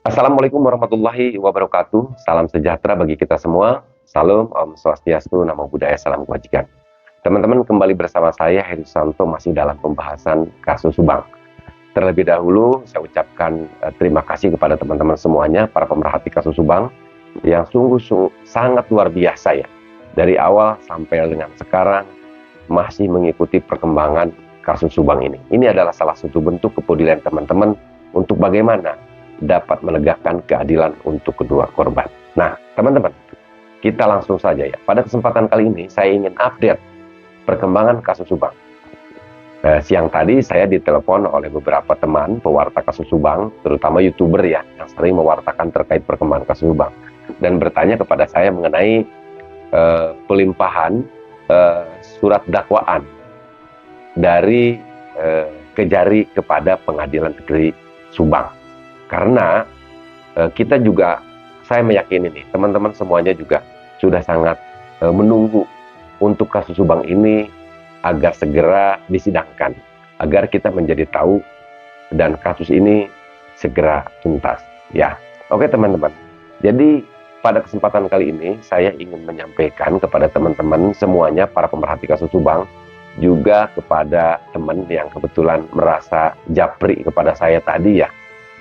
Assalamualaikum warahmatullahi wabarakatuh. Salam sejahtera bagi kita semua. Salam, Om Swastiastu, Namo Buddhaya, Salam Kebajikan. Teman-teman, kembali bersama saya Heri Susanto masih dalam pembahasan kasus Subang. Terlebih dahulu saya ucapkan terima kasih kepada teman-teman semuanya, para pemerhati kasus Subang yang sungguh-sungguh sangat luar biasa ya. Dari awal sampai dengan sekarang masih mengikuti perkembangan kasus Subang ini. Ini adalah salah satu bentuk kepedulian teman-teman untuk bagaimana dapat menegakkan keadilan untuk kedua korban. Nah, teman-teman, kita langsung saja ya. Pada kesempatan kali ini saya ingin update perkembangan kasus Subang. Siang tadi saya ditelepon oleh beberapa teman pewarta kasus Subang, terutama YouTuber ya, yang sering mewartakan terkait perkembangan kasus Subang, dan bertanya kepada saya mengenai pelimpahan surat dakwaan dari Kejari kepada Pengadilan Negeri Subang. Karena kita juga, saya meyakini nih, teman-teman semuanya juga sudah sangat menunggu untuk kasus Subang ini agar segera disidangkan, agar kita menjadi tahu dan kasus ini segera tuntas. Ya, oke teman-teman. Jadi pada kesempatan kali ini saya ingin menyampaikan kepada teman-teman semuanya, para pemerhati kasus Subang, juga kepada teman yang kebetulan merasa japri kepada saya tadi ya.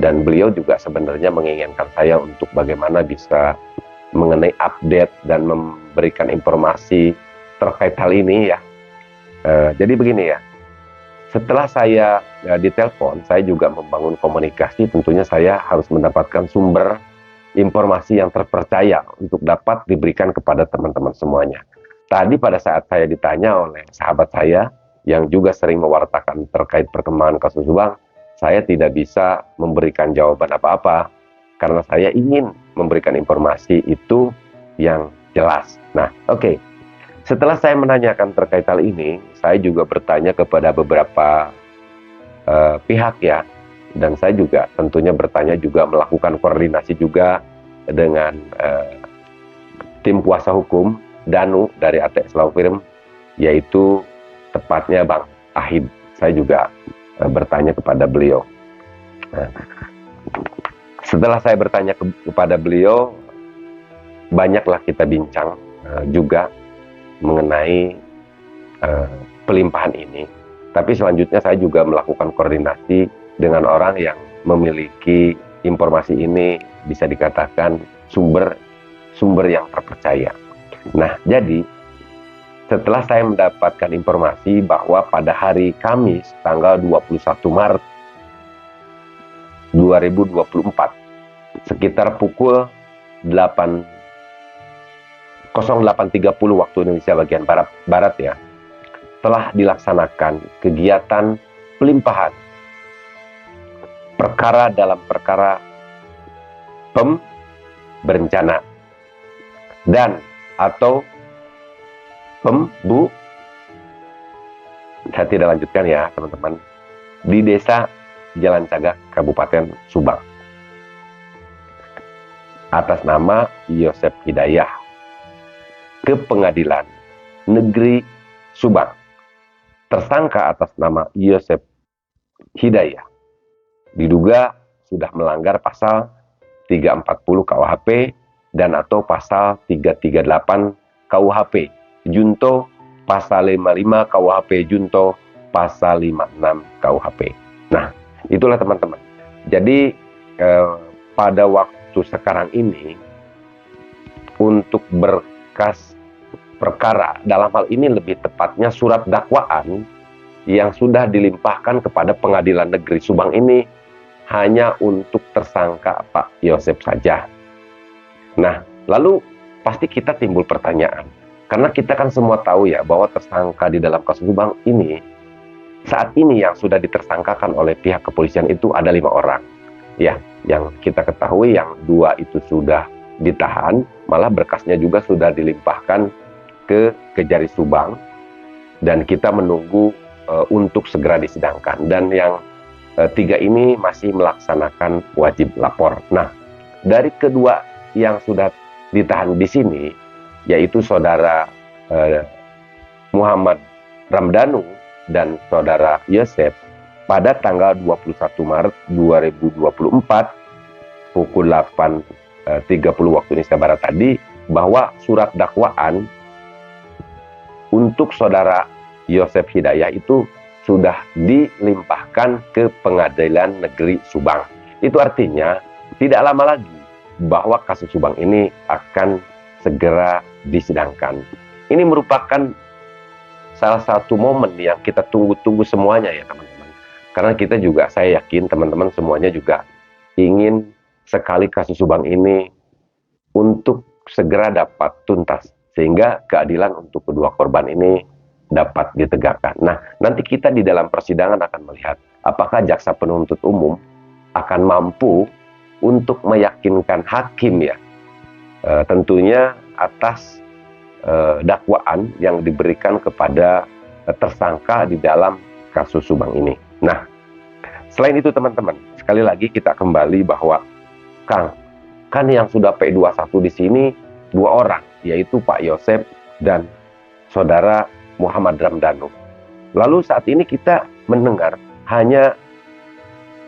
Dan beliau juga sebenarnya menginginkan saya untuk bagaimana bisa mengenai update dan memberikan informasi terkait hal ini ya. Jadi begini ya, setelah saya ditelepon, saya juga membangun komunikasi. Tentunya saya harus mendapatkan sumber informasi yang terpercaya untuk dapat diberikan kepada teman-teman semuanya. Tadi pada saat saya ditanya oleh sahabat saya yang juga sering mewartakan terkait perkembangan kasus Subang, saya tidak bisa memberikan jawaban apa-apa karena saya ingin memberikan informasi itu yang jelas. Nah, oke. Setelah saya menanyakan terkait hal ini, saya juga bertanya kepada beberapa pihak ya, dan saya juga tentunya bertanya juga melakukan koordinasi juga dengan tim kuasa hukum Danu dari ATX Law Firm, yaitu tepatnya Bang Ahid. Saya juga bertanya kepada beliau. Nah, setelah saya bertanya kepada beliau, banyaklah kita bincang juga mengenai pelimpahan ini. Tapi selanjutnya saya juga melakukan koordinasi dengan orang yang memiliki informasi ini, bisa dikatakan sumber yang terpercaya. Nah, jadi setelah saya mendapatkan informasi bahwa pada hari Kamis tanggal 21 Maret 2024 sekitar pukul 08.30 waktu Indonesia bagian barat ya, telah dilaksanakan kegiatan pelimpahan perkara dalam perkara PEM berencana dan atau PEM-BU, saya tidak lanjutkan ya teman-teman, di Desa Jalan Cagak, Kabupaten Subang, atas nama Yosep Hidayah ke Pengadilan Negeri Subang. Tersangka atas nama Yosep Hidayah diduga sudah melanggar pasal 340 KUHP dan atau pasal 338 KUHP Junto, pasal 55 KUHP Junto, pasal 56 KUHP. Nah, itulah teman-teman. Jadi pada waktu sekarang ini untuk berkas perkara, dalam hal ini lebih tepatnya surat dakwaan yang sudah dilimpahkan kepada Pengadilan Negeri Subang ini hanya untuk tersangka Pak Yosep saja. Nah, lalu pasti kita timbul pertanyaan, karena kita kan semua tahu ya bahwa tersangka di dalam kasus Subang ini saat ini yang sudah ditersangkakan oleh pihak kepolisian itu ada 5 orang. Ya, yang kita ketahui yang 2 itu sudah ditahan, malah berkasnya juga sudah dilimpahkan ke Kejari Subang dan kita menunggu untuk segera disidangkan. Dan yang 3 ini masih melaksanakan wajib lapor. Nah, dari kedua yang sudah ditahan di sini, yaitu saudara Muhammad Ramdhanu dan saudara Yosep, pada tanggal 21 Maret 2024 pukul 8.30 waktu Indonesia Barat tadi, bahwa surat dakwaan untuk saudara Yosef Hidayah itu sudah dilimpahkan ke Pengadilan Negeri Subang. Itu artinya tidak lama lagi bahwa kasus Subang ini akan segera disidangkan. Ini merupakan salah satu momen yang kita tunggu-tunggu semuanya ya teman-teman. Karena kita juga, saya yakin teman-teman semuanya juga ingin sekali kasus Subang ini untuk segera dapat tuntas, sehingga keadilan untuk kedua korban ini dapat ditegakkan. Nah, nanti kita di dalam persidangan akan melihat apakah jaksa penuntut umum akan mampu untuk meyakinkan hakim ya, tentunya atas dakwaan yang diberikan kepada tersangka di dalam kasus Subang ini. Nah, selain itu teman-teman, sekali lagi kita kembali bahwa Kang, kan yang sudah P21 di sini 2 orang, yaitu Pak Yosef dan saudara Muhammad Ramdhanu. Lalu saat ini kita mendengar hanya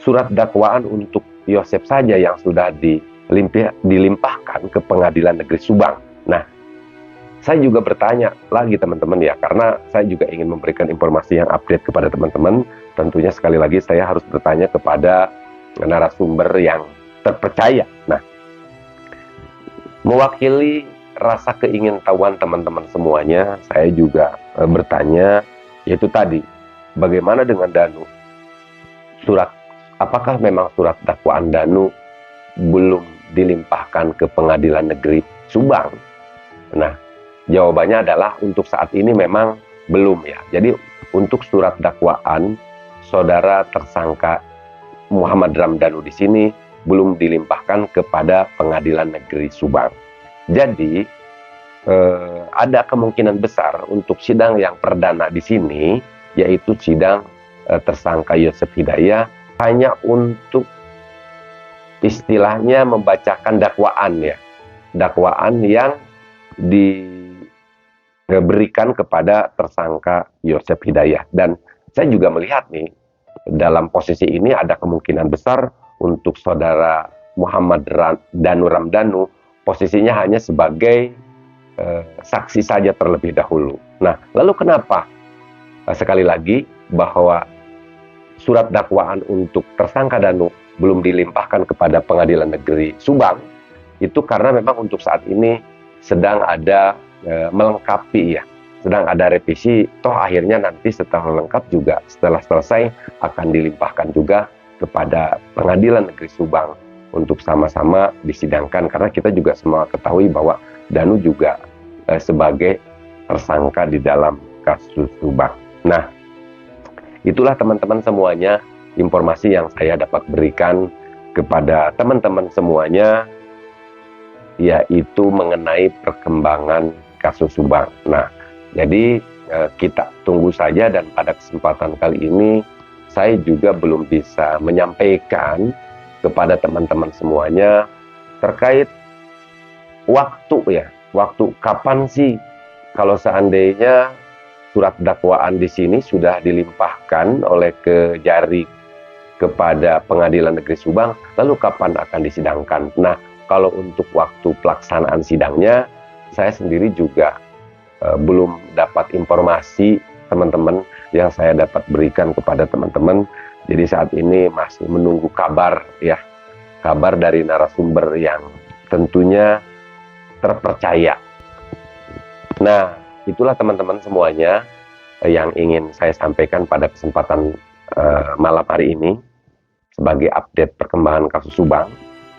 surat dakwaan untuk Yosef saja yang sudah dilimpahkan ke Pengadilan Negeri Subang. Nah, saya juga bertanya lagi teman-teman ya, karena saya juga ingin memberikan informasi yang update kepada teman-teman. Tentunya sekali lagi saya harus bertanya kepada narasumber yang terpercaya. Nah, mewakili rasa keingintahuan teman-teman semuanya, saya juga bertanya, yaitu tadi, bagaimana dengan Danu? Apakah memang surat dakwaan Danu belum dilimpahkan ke Pengadilan Negeri Subang? Nah, jawabannya adalah untuk saat ini memang belum ya. Jadi untuk surat dakwaan saudara tersangka Muhammad Ramdhanu di sini belum dilimpahkan kepada Pengadilan Negeri Subang. Jadi ada kemungkinan besar untuk sidang yang perdana di sini, yaitu sidang tersangka Yosef Hidayah, hanya untuk istilahnya membacakan dakwaan ya, dakwaan yang diberikan kepada tersangka Yosef Hidayah. Dan saya juga melihat nih, dalam posisi ini ada kemungkinan besar untuk saudara Muhammad Danu Ramdhanu posisinya hanya sebagai saksi saja terlebih dahulu. Nah, lalu kenapa sekali lagi bahwa surat dakwaan untuk tersangka Danu belum dilimpahkan kepada Pengadilan Negeri Subang? Itu karena memang untuk saat ini sedang ada melengkapi ya, sedang ada revisi. Toh akhirnya nanti setelah lengkap juga, setelah selesai akan dilimpahkan juga kepada Pengadilan Negeri Subang untuk sama-sama disidangkan, karena kita juga semua ketahui bahwa Danu juga sebagai tersangka di dalam kasus Subang. Nah, itulah teman-teman semuanya informasi yang saya dapat berikan kepada teman-teman semuanya, yaitu mengenai perkembangan kasus Subang. Nah, jadi kita tunggu saja, dan pada kesempatan kali ini saya juga belum bisa menyampaikan kepada teman-teman semuanya terkait waktu ya, waktu kapan sih kalau seandainya surat dakwaan di sini sudah dilimpahkan oleh Kejari kepada Pengadilan Negeri Subang, lalu kapan akan disidangkan. Nah, kalau untuk waktu pelaksanaan sidangnya, saya sendiri juga belum dapat informasi teman-teman yang saya dapat berikan kepada teman-teman. Jadi saat ini masih menunggu kabar ya, kabar dari narasumber yang tentunya terpercaya. Nah, itulah teman-teman semuanya yang ingin saya sampaikan pada kesempatan malam hari ini sebagai update perkembangan kasus Subang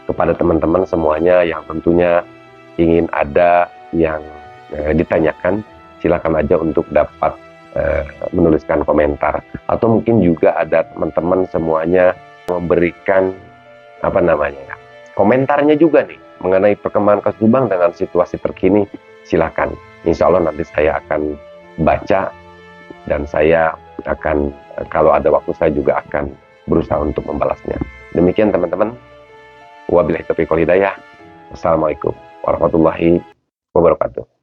kepada teman-teman semuanya yang tentunya ingin ada yang ditanyakan. Silakan aja untuk dapat menuliskan komentar, atau mungkin juga ada teman-teman semuanya memberikan komentarnya juga nih mengenai perkembangan kasus Subang dengan situasi terkini. Silakan, insya Allah nanti saya akan baca, dan saya akan, kalau ada waktu, saya juga akan berusaha untuk membalasnya. Demikian teman-teman, wabillahi taufiq wal hidayah. Wassalamualaikum warahmatullahi wabarakatuh.